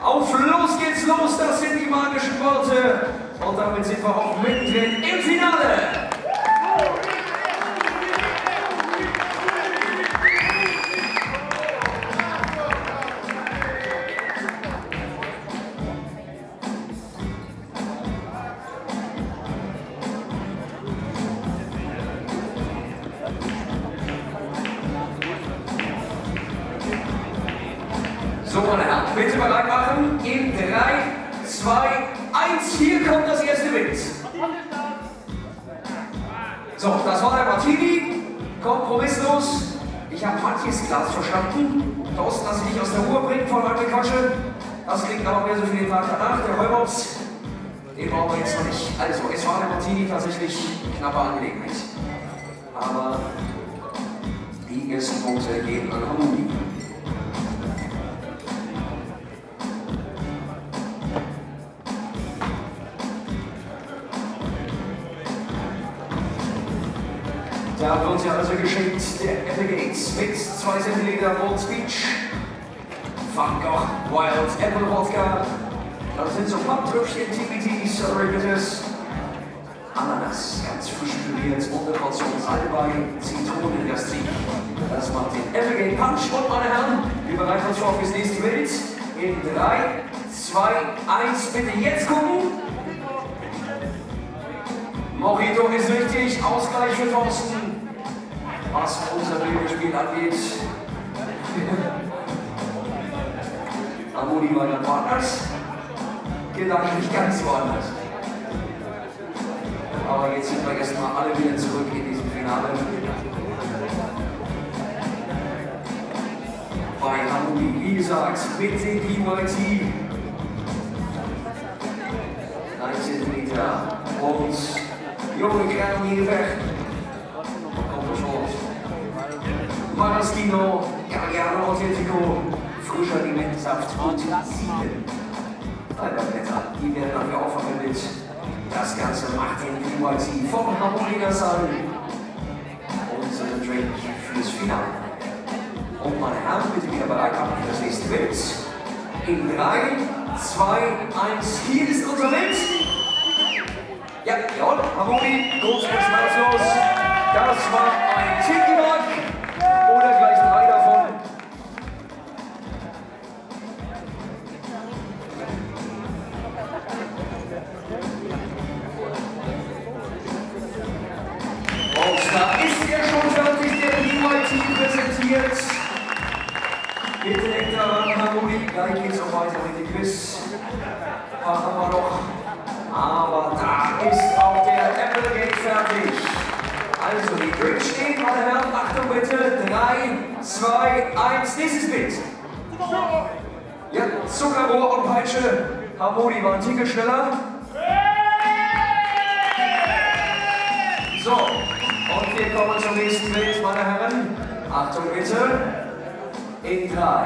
Auf los geht's los, das sind die magischen Worte. Und damit sind wir auch mittendrin im Finale. So, meine Herren, bitte bereit machen. In 3, 2, 1, hier kommt das erste Bild. So, das war der Martini. Kompromisslos. Ich habe manches Glas verstanden. Thorsten, dass sie dich aus der Ruhe bringen von meinem Quatsche. Das klingt aber mehr so für den Tag danach. Der Heumops, den brauchen wir jetzt noch nicht. Also, es war der Martini tatsächlich knappe Angelegenheit. Aber die ersten Punkte gehen an Hamudi. Da wird uns ja also geschenkt der Evergates mit 2 cm Bold Speech, Van Gogh Wild Apple Vodka, da sind so Papptröpfchen, TBT, Celery Bitters, Ananas, ganz frisch püriert und eine Portion Salbei, Zitronengastrin. Das macht den Evergate Punch. Und meine Herren, wir bereiten uns vor fürs nächste Bild. In 3, 2, 1, bitte jetzt gucken. Mojito ist richtig, Ausgleich für Thorsten. Was unser Bildspiel angeht. Hamudi war dann woanders. Gedanklich ganz woanders. Aber jetzt sind wir erstmal alle wieder zurück in diesem Finale. Bei Hamudi, wie gesagt, mit dem PYT. 19 Liter und jonge Kerl hier weg. Maraschino, Galliano Authentico, frischer Limettensaft und 7 Alberblätter. Die werden dafür auch verwendet. Das Ganze macht den PYT vom Hamburger Saal unseren Drink fürs Finale. Und meine Herren, bitte wieder bereit machen für das nächste Bild. In 3, 2, 1, hier ist unser Bild. Ja, jawohl, Hamudi, los, schmerzlos. Das war ein Tiki-Mark. Oder gleich 3 davon. Und da ist er schon fertig, der PYT präsentiert. Bitte denkt daran, Hamudi, gleich geht's auch weiter mit dem Quiz. Haben wir noch. Aber da ist auch der Applegate fertig. Also die Drinks stehen, meine Herren, Achtung bitte, 3, 2, 1, nächstes Bild. Ja, Zuckerrohr und Peitsche. Hamudi war ein Ticken schneller. So, und wir kommen zum nächsten Bild, meine Herren. Achtung bitte. In 3,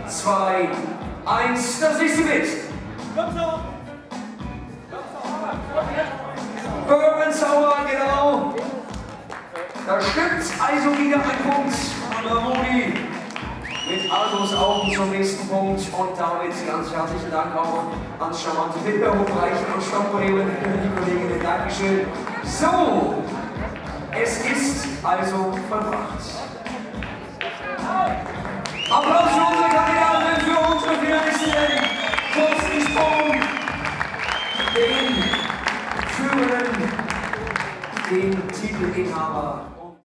2, 1, das nächste Bild. Bourbon Sour, genau. Da stimmt also wieder ein Punkt von Hamudi mit Aldos Augen zum nächsten Punkt und damit ganz herzlichen Dank auch ans charmante Bilder hochreichen und Stoppnehmen, die Kolleginnen, Dankeschön. So, es ist also vollbracht. Applaus für unsere Kandidaten, für unsere Finalisten, Thorsten Sprung, den führenden, den Titelinhaber.